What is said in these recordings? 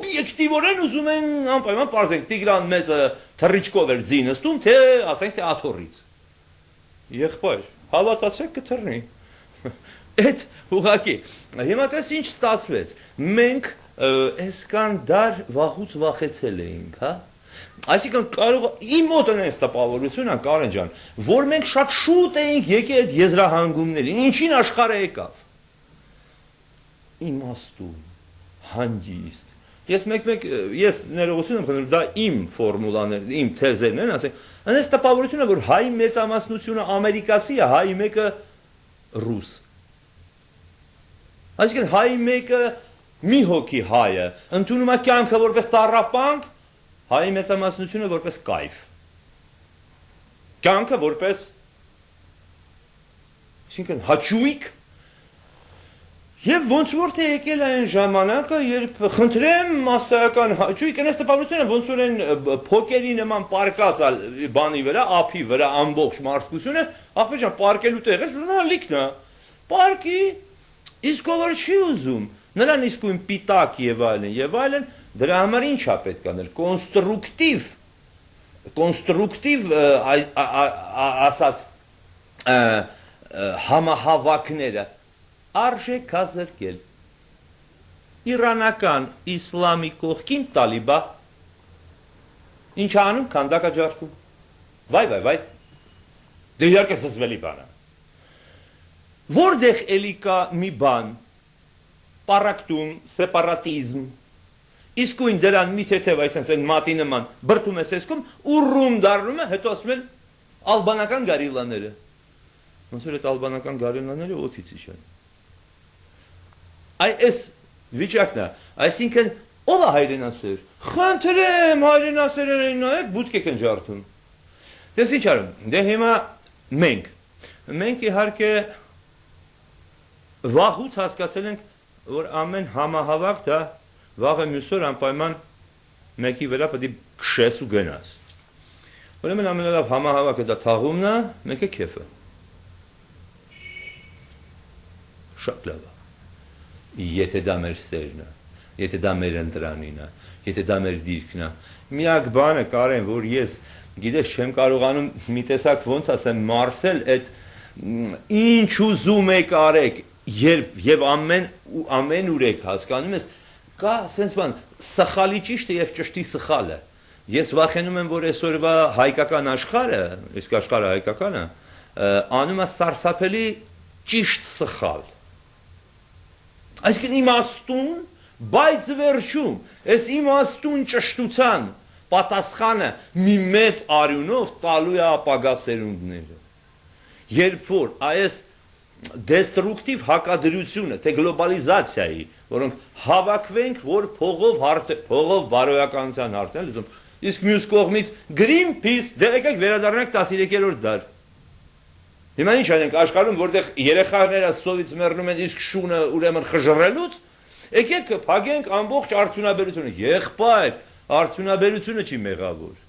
օբյեկտիվորեն ուզում են անպայման պարզենք Տիգրան մեծը թռիչքով էր ձի նստում, թե ասենք թե աթոռից։ Եղբայր, հավատացեք կթռնի։ Այդ ուղղակի։ Հիմա տես ինչ ստացվեց։ Մենք այսքան դար վաղուց վախեցել էինք, հա։ Այսինքն կարող իմ մոտ են այս տպավորությունը Կարեն ջան, որ մենք շատ շուտ էինք եկել այդ եզրահանգումներին, ինչին աշխարհը եկավ։ Իմաստուն, հանգիստ։ Ես ներողություն եմ խնդրում, դա իմ ֆորմուլաներն, իմ թեզերն են, ասենք, այս տպավորությունը, որ հայի մեծամասնությունը ամերիկացի է, հայի մեկը ռուս։ Այսինքն հայի մեկը մի հոգի հայը, ընդունում է կյանքը որպես տառապանք, հայի մեծամասնությունը որպես կայֆ։ Կյանքը որպես այսինքն հաճույք։ Եվ ոնց որ թե եկել այն ժամանակը, երբ խնդրեմ մասսայական հաճույք, այս տպավորությունը ոնց որ են փոկերի նման պարկած բանի վրա, ափի վրա ամբողջ մարդկությունը, ախպեր ջան, պարկելու տեղը ժուրնալիքն է։ Պարկի, իսկ ով չի ուզում, նրան իսկույն պիտակ եւ այլն, դրա համար ինչ է պետք անել, կոնստրուկտիվ ասած համահավաքները արժեքազրկել իրանական իսլամի կողքին տալիբա ինչ անում քանդակա ջարդում վայ դե իհարկե զզվելի բան է որտեղ էլի կա մի բան պարակտում սեպարատիզմ իսկույն դրան մի թեթև այսպես այն մատի նման բրտում ես այսքում ու ռում դառնում է հետո ասում են ալբանական գարիլաները ոնց որ այդ ալբանական գարիլաները օթից իջան այս վիճակն է այսինքն ով է հայրենասեր խնդրեմ հայրենասերերին նայեք բուտկեք են ջարդում դες ինչ արում դե հիմա մենք իհարկե վաղուց հասկացել ենք որ ամեն համահավաք դա վաղը մյուսօր անպայման մեկի վրա պետք է քշես ու գնաս ուրեմն ամենալավ համահավաքը դա թաղումն է մեկը քեֆը շատ լավ եթե դա մեր սերն է եթե դա մեր ընտրանին է եթե դա մեր դիրքն է միակ բանը Կարեն որ ես գիտես չեմ կարողանում մի տեսակ ոնց ասեմ մարսել այդ ինչ ուզում եք արեք եւ ամեն ուր եք հասկանում ես կա sense բան սխալի ճիշտը եւ ճշտի սխալը ես վախենում եմ որ այսօրվա հայկական աշխարհը իսկ աշխարհը հայկական է անում է սարսափելի ճիշտ սխալ այսինքն իմաստուն բայց վերջում այս իմաստուն ճշտության պատասխանը մի մեծ արյունով տալու է ապագա սերունդները երբ որ այս դեստրուկտիվ հակադրությունը թե գլոբալիզացիայի որոնք հավաքվենք որ փողով բարոյականության հարցն լուծում իսկ մյուս կողմից Greenpeace դե եկեք վերադառնանք 13-րդ դար հիմա ինչ անենք աշխարհում որտեղ երեխաները սովից մեռնում են իսկ շունը ուրեմն խժռելուց եկեք փակենք ամբողջ արդյունաբերությունը եղբայր արդյունաբերությունը չի մեղավոր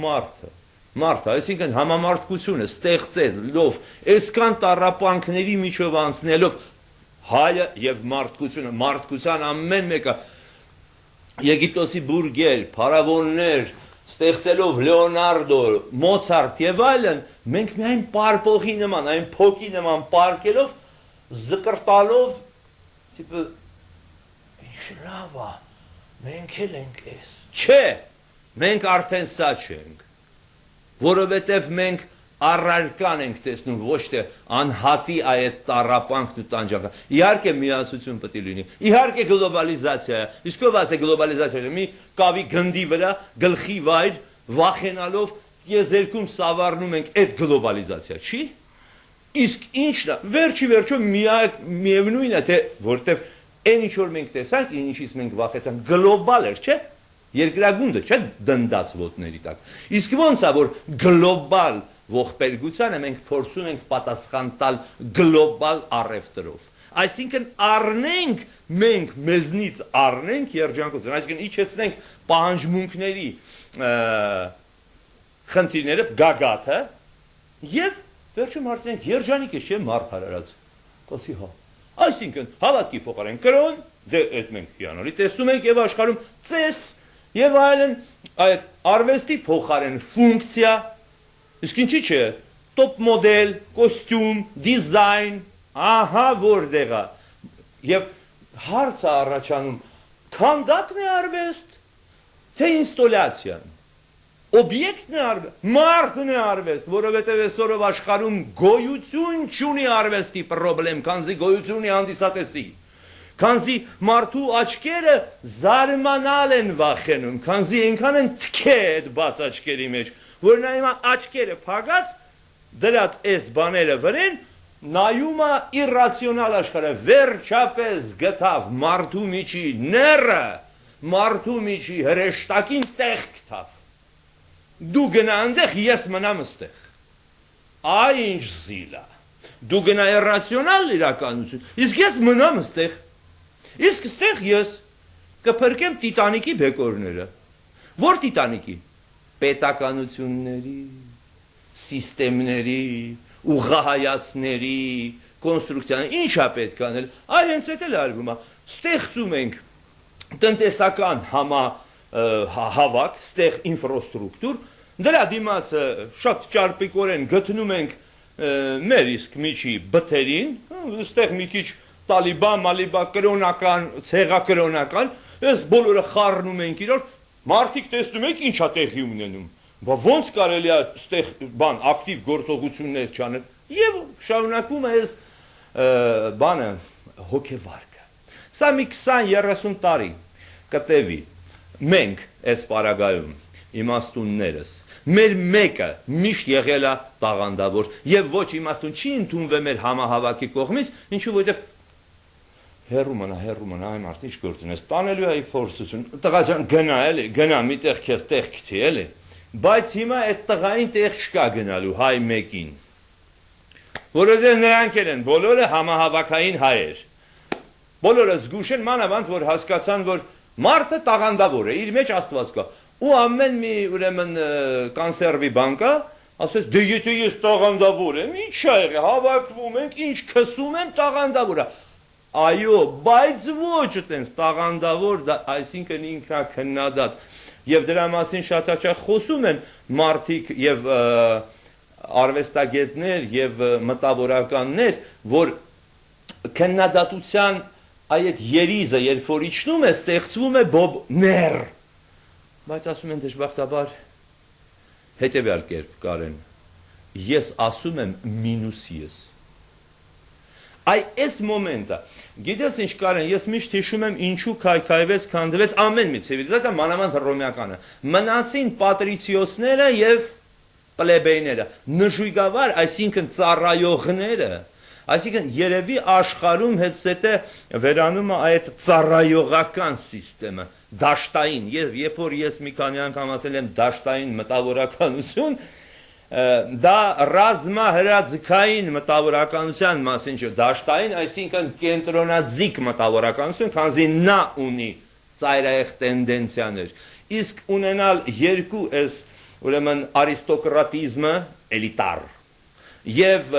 մարդը այսինքն համամարտկությունը ստեղծելով այսքան տառապանքների միջով անցնելով հայը եւ մարդկության ամեն մեկը Եգիպտոսի բուրգեր, փարավոններ ստեղծելով Լեոնարդո, Մոցարտ եւ այլն մենք միայն պարպողի նման, այն փոկի նման պարկելով զկրտալով տիպը ինչ լավ է մենք էլ ենք էս չէ մենք արդեն սա չենք որովհետև մենք առարկան ենք տեսնում ոչ թե անհատի այդ տառապանքն ու տանջանքը իհարկե միացություն պետք է լինի իհարկե գլոբալիզացիա իսկ ով ասե գլոբալիզացիա մի կավի գնդի վրա գլխի վայր վախենալով եզերքում սավառնում ենք այդ գլոբալիզացիա չի իսկ ինչն է վերջո միևնույնն է թե որտեվ այն ինչ որ մենք տեսանք ինչից մենք վախեցանք գլոբալ էր չէ երկրագունդը չէ դնդած ոտների տակ իսկ ոնց է որ գլոբալ ողբերգությանը մենք փորձում ենք պատասխան տալ գլոբալ առևտրով այսինքն առնենք մենք մեզնից առնենք երջանկություն այսինքն իջեցնենք պահանջմունքների խնդիրները գագաթը եւ վերջում հարցնենք երջանիկ է չէ մարդ հարարած կոսի հա Այսինքն հավատքի փոխարեն կրոն, դե այդ մենք հիանալի տեսնում ենք եւ աշխարհում ծես եւ այլն, այդ արվեստի փոխարեն ֆունկցիա, իսկ ինչի՞ չէ, top model, կոստյում, դիզայն, ահա որտեղ է եւ հարցը առաջանում քանդակն է արվեստ, թե ինստալացիան, օբյեկտն է արվեստ, մարդն է արվեստ, որովհետև այսօրով աշխարհում գոյություն չունի արվեստի խնդրեմ, քանզի գոյություն ունի հանդիսատեսի, քանզի մարդու աչքերը զարմանալ են վախենում, քանզի այնքան են թքե այդ բաց աչքերի մեջ, որ նա հիմա աչքերը փակած դրած այս բաները վրեն, նայում է իրացիոնալ աշխարհը, վերջապես գտավ մարդու միջի ները, մարդու միջի հրեշտակին տեղ գտավ։ Դու գնա այնտեղ, ես մնամ այստեղ։ Այ ինչ զիլ է։ Դու գնա իրացիոնալ իրականություն, իսկ ես մնամ այստեղ։ Իսկ այստեղ ես կփրկեմ Տիտանիկի բեկորները։ Որ Տիտանիկի։ Պետականությունների, սիստեմների, ուղղահայացների, կոնստրուկցիաների, ինչ է պետք անել։ Այ հենց այդ էլ արվում է։ Ստեղծում ենք տնտեսական հավաք, ստեղ ինֆրաստրուկտուր, դրա դիմացը շատ ճարպիկորեն գտնում ենք մեր իսկ միջի բթերին, ստեղ մի քիչ տալիբա, մալիբա, կրոնական, ցեղակրոնական, այս բոլորը խառնում ենք իրար, մարդիկ տեսնում եք ինչ է տեղի ունենում, բա ոնց կարելի է ստեղ բան ակտիվ գործողություններ չանել, եւ շարունակվում է այս բանը հոգեվարկը։ Սա մի 20-30 տարի կտևի, մենք այս պարագայում իմաստուններս, մեր մեկը միշտ եղել է տաղանդավոր եւ ոչ իմաստուն չի ընդունվել մեր համահավաքի կողմից, ինչու որովհետեւ հերու մնա, այ մարդ ինչ գործ ունես, տանելու է փորձություն, տղա ջան գնա էլի, գնա միտեղ քեզ տեղ գցի էլի, բայց հիմա այդ տղային տեղ չկա գնալու հայ մեկին, որովհետեւ նրանք են բոլորը համահավաքային հայեր, բոլորը զգուշ են, մանավանդ որ հասկացան, որ մարդը տաղանդավոր է, իր մեջ Աստված կա, ու ամեն մի ուրեմն կանսերվի բան կա, ասես դե եթե ես տաղանդավոր եմ, ինչ է եղել, հավաքվում ենք, ինչ քսում եմ, տաղանդավոր է։ Այո, բայց ոչ այտենց տաղանդավոր, այսինքն ինքնակննադատ, եւ դրա մասին շատ հաճախ խոսում են մարդիկ եւ արվեստագետներ եւ մտավորականներ, որ քննադատության այդ երիզը, երբ որ իջնում է, ստեղծվում է ներ, բայց ասում են դժբախտաբար հետեւյալ կերպ Կարեն, ես ասում եմ մինուս ես։ Այ այս մոմենտը, գիտես ինչ Կարեն, ես միշտ հիշում եմ ինչու քայքայվեց, քանդվեց ամեն մի ցիվիլիզացիա, մանավանդ հռոմեականը, մնացին պատրիցիոսները եւ պլեբեյները, նժույգավար, այսինքն ծառայողները, այսինքն երևի աշխարհում հետսետե վերանում է այդ ծառայողական համակարգը, դաշտային, եւ երբ որ ես մի քանի անգամ ասել եմ դաշտային մտավորականություն, դա ռազմահրաձգային մտավորականության մասին չէ, դաշտային, այսինքն կենտրոնաձիգ մտավորականություն, քանզի նա ունի ծայրահեղ տենդենցիաներ, իսկ ունենալ երկու այս ուրեմն արիստոկրատիզմը էլիտար եւ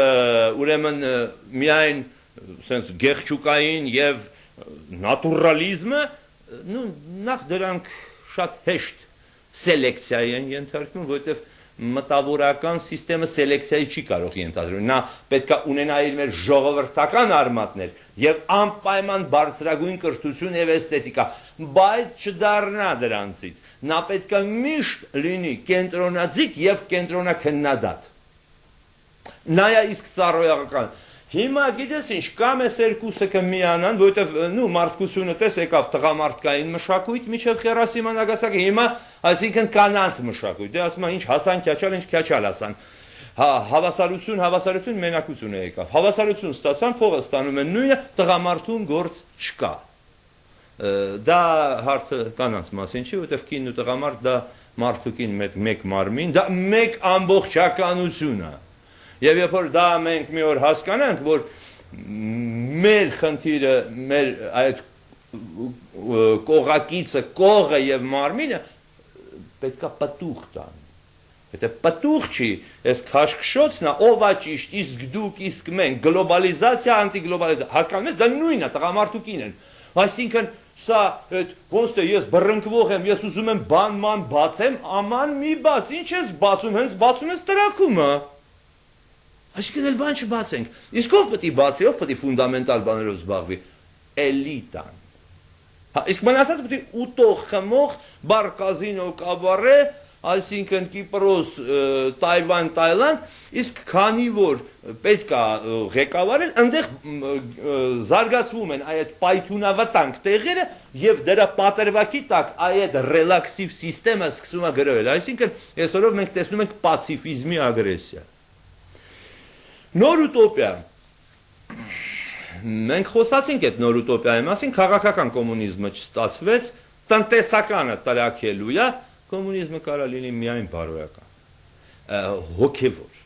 ուրեմն միայն sense գեղչուկային եւ նատուրալիզմը նախ դրանք շատ հեշտ սելեկցիայի են ենթարկվում, որովհետեւ մտավորական համակարգը սելեկցիայի չի կարող ենթադրել։ Նա պետք է ունենա իր մեր ժողովրդական արմատներ եւ անպայման բարձրագույն կրթություն եւ էսթետիկա, բայց չդառնա դրանցից։ Նա պետք է միշտ լինի կենտրոնաձիգ եւ կենտրոնակննադատ։ Նայա իսկ ծառայողական։ Հիմա գիտես ինչ, կամ էս երկուսը կմիանան, որովհետև մարդկությունը տես եկավ տղամարդկային մշակույթ, միջև Խերասիմա Նագասակի, հիմա այսինքն կանանց մշակույթ, դե ասում ինչ հասան քյաչալ, ինչ քյաչալ ասան։ Հավասարություն մենակությունը եկավ։ Հավասարություն ստացան, փողը ստանում են նույնը, տղամարդուն գործ չկա։ Դա հարցը կանանց մասին չի, որովհետև կին ու տղամարդ դա մարդուկին մեկ մարմին, դա մեկ ամբողջականություն է։ Եվ երբ որ դա մենք մի օր հասկանանք, որ մեր խնդիրը, մեր այդ կողակիցը, կողը եւ մարմինը պետքա պատուղ տան։ Եթե պտուղ չի, այս քաշքշոցն է, ով է ճիշտ, իսկ դուք, իսկ մենք, գլոբալիզացիա, անտիգլոբալիզացիա, հասկանում ես, դա նույնն է, տղամարդու կինն։ Այսինքն սա ոնց թե ես բռնկվող եմ, ես ուզում եմ բանման բացեմ, աման մի բաց, ինչ ես բացում, հենց բացում ես տրակումը։ Այսինքն էլ բան չբացենք։ Իսկ ով պետք է բացի, ով պետք է ֆունդամենտալ բաներով զբաղվի։ Էլիտան։ Իսկ մնացած պետք է ուտող, խմող, բար կազինո, կաբարե, այսինքն Կիպրոս, Տայվան, Տայլանդ, իսկ քանի որ պետք է ղեկավարել, այնտեղ զարգացվում են այդ պայթյունավտանգ տեղերը եւ դրա պատրվակի տակ այդ ռելաքսիվ սիստեմը սկսում է գրվել, այսինքն այսօրով մենք տեսնում ենք պացիֆիզմի ագրեսիա։ Նոր ուտոպիա։ Մենք խոսացինք այդ նոր ուտոպիայի մասին, քաղաքական կոմունիզմը չստացվեց, տնտեսականը տրակելու է, կոմունիզմը կարա լինի միայն բարոյական, հոգևոր,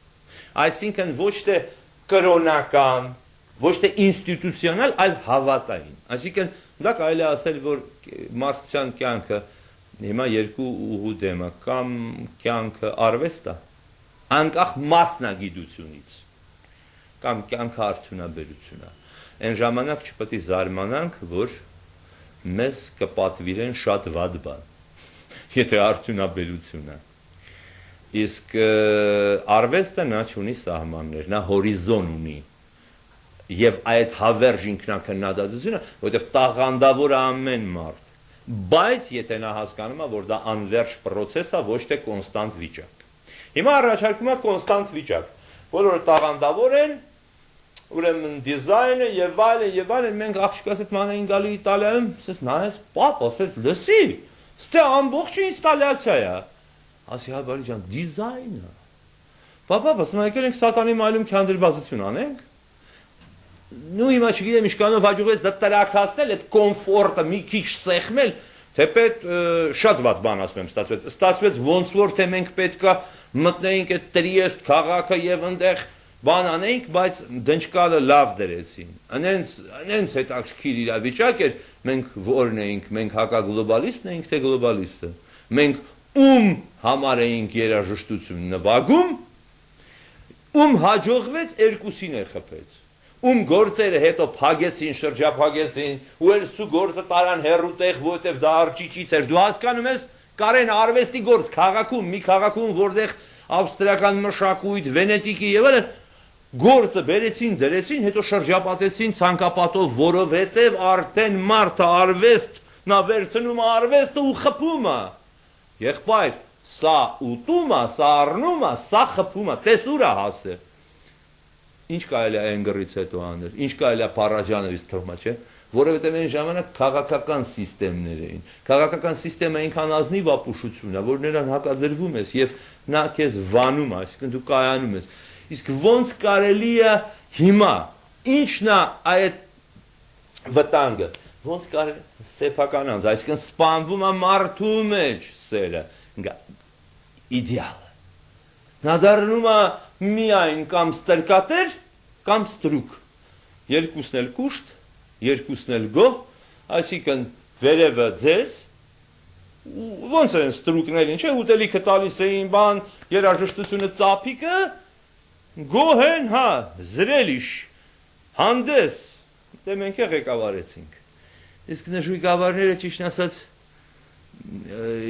այսինքն ոչ թե կրոնական, ոչ թե ինստիտուցիոնալ, այլ հավատային, այսինքն դա կարելի է ասել, որ մարդկության կյանքը հիմա երկու ուղու դեմ է, կամ կյանքը արվեստ է, անկախ մասնագիտությունից, կամ կյանքը արդյունաբերություն է, այն ժամանակ չպետք է զարմանանք, որ մեզ կպատվիրեն շատ վատ բան, եթե արդյունաբերությունը, իսկ արվեստը նա չունի սահմաններ, նա հորիզոն ունի, և այդ հավերժ ինքնակննադատությունը, որտև տաղանդավոր է ամեն մարդ, բայց եթե նա հասկանում է, որ դա անվերջ պրոցես է, ոչ թե կոնստանտ վիճակ։ Հիմա առաջարկում է կոնստանտ վիճակ, բոլորը տաղանդավոր են, ուրեմն դիզայնը եւ այլն, մենք աղջկաս այդ մանային գալու Իտալիայում, ասես նայեց, պապ, ասեց, լսի, ստե ամբողջ ինստալյացիա է, ասի հա բարի ջան, դիզայնը, պապա, ասում եկել ենք սատանի մայլում քանդրբազություն անենք, նու հիմա չգիտեմ իշկանով հաջողվեց դա տրակացնել, այդ կոմֆորտը մի քիչ սեղմել, թեպետ շատ վատ բան ասում եմ ստացվեց ոնց որ թե մենք պետք է մտնեինք այդ Տրիեստ քաղաքը եւ այնտեղ բան անեինք, բայց դնչկալը լավ դրեցին, անենց հետաքրքիր իրավիճակ էր, մենք որն էինք, մենք հակագլոբալիստն էինք, թե գլոբալիստը, մենք ում համար էինք երաժշտություն նվագում, ում հաջողվեց երկուսին է խփեց, ում գործերը հետո փագեցին, շրջափագեցին, ու էլ ցու գործը տարան հեռու տեղ, որտեվ դա արճիճից էր, դու հասկանում ես, կարեն արվեստի գործ քաղաքում, մի քաղաքում, որտեղ ավստրիական մշակույթ, վենետիկի եւ այլն գործը բերեցին, դրեցին, հետո շրջապատեցին ցանկապատով, որովհետև արդեն մարդը արվեստ, նա վերցնում է արվեստը ու խփում է։ Եղբայր, սա ուտում է, սա առնում է, սա խփում է, տես ուր է հասել։ Ինչ կարելի է Էնգլից հետո անել, ինչ կարելի է Փարաջանովից թողնել, չէ՞, որովհետև այն ժամանակ քաղաքական սիստեմներ էին։ Քաղաքական սիստեմը այնքան ազնիվ ապուշություն է, որ նրան հակադրվում ես եւ նա քեզ վանում է, այսինքն դու կայանում ես։ Իսկ ոնց կարելի է հիմա, ինչն է այդ վտանգը, ոնց կարելի սեփական անձ, այսինքն սպանվում է մարդու մեջ սերը, իդեալը։ Նա դառնում է միայն կամ ստրկատեր, կամ ստրուկ, երկուսն էլ կուշտ, երկուսն էլ գոհ, այսինքն վերևը ձեզ, ոնց են ստրուկներին, չէ, ուտելիքը տալիս էին բան, երաժշտությունը ծափիկը, գոհ են, հա, զրելիշ, հանդես, դե մենք է ղեկավարեցինք, իսկ նժույգավարները ճիշտ ասած,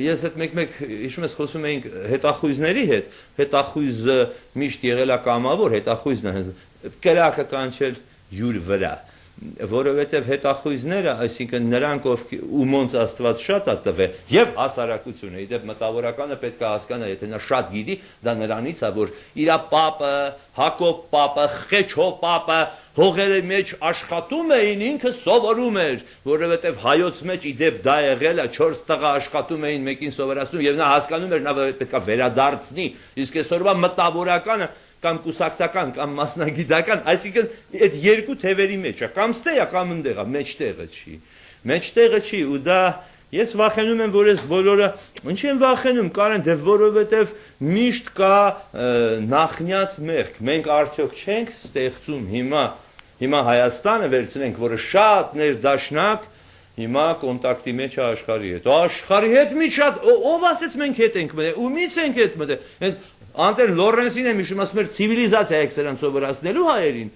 ես հետ մեկ հիշում ես խոսում էինք հետախույզների հետ, հետախույզը միշտ եղել է կամավոր, հետախույզն է կրակը կանչել յուր վրա, որովհետև հետախույզները, այսինքն նրանք ումոնց Աստված շատ է տվել եւ հասարակությունը, իդեպ մտավորականը պետք է հասկանա, եթե նա շատ գիտի, դա նրանից է, որ իր պապը, Հակոբ պապը, Խեչո պապը հողերի մեջ աշխատում էին, ինքը սովորում էր, որովհետև հայոց մեջ իդեպ դա եղել է, 4 տղա աշխատում էին, մեկին սովորացնում եւ նա հասկանում էր, նա պետք է վերադարձնի, իսկ այսօրվա մտավորականը կամ կուսակցական, կամ մասնագիտական, այսինքն այդ երկու թևերի մեջ է, կամ ստե է, կամ ընդեղ է, մեջտեղը չի, ու դա ես վախենում եմ, որ ես բոլորը, ինչ են վախենում, կարեն, դե որովհետև միշտ կա նախնյաց մեղք, մենք արդյոք չենք ստեղծում հիմա Հայաստանը վերցնենք, որը շատ ներդաշնակ, Հիմա կոնտակտի մեջ է աշխարհի հետ։ Աշխարհի հետ մի շատ ով ասեց մենք հետ ենք մտել, ումից ենք հետ մտել։ Անտեր Լորենսին եմ հիշում, ասում էր ցիվիլիզացիա եք սրանցով վրացնելու հայերին։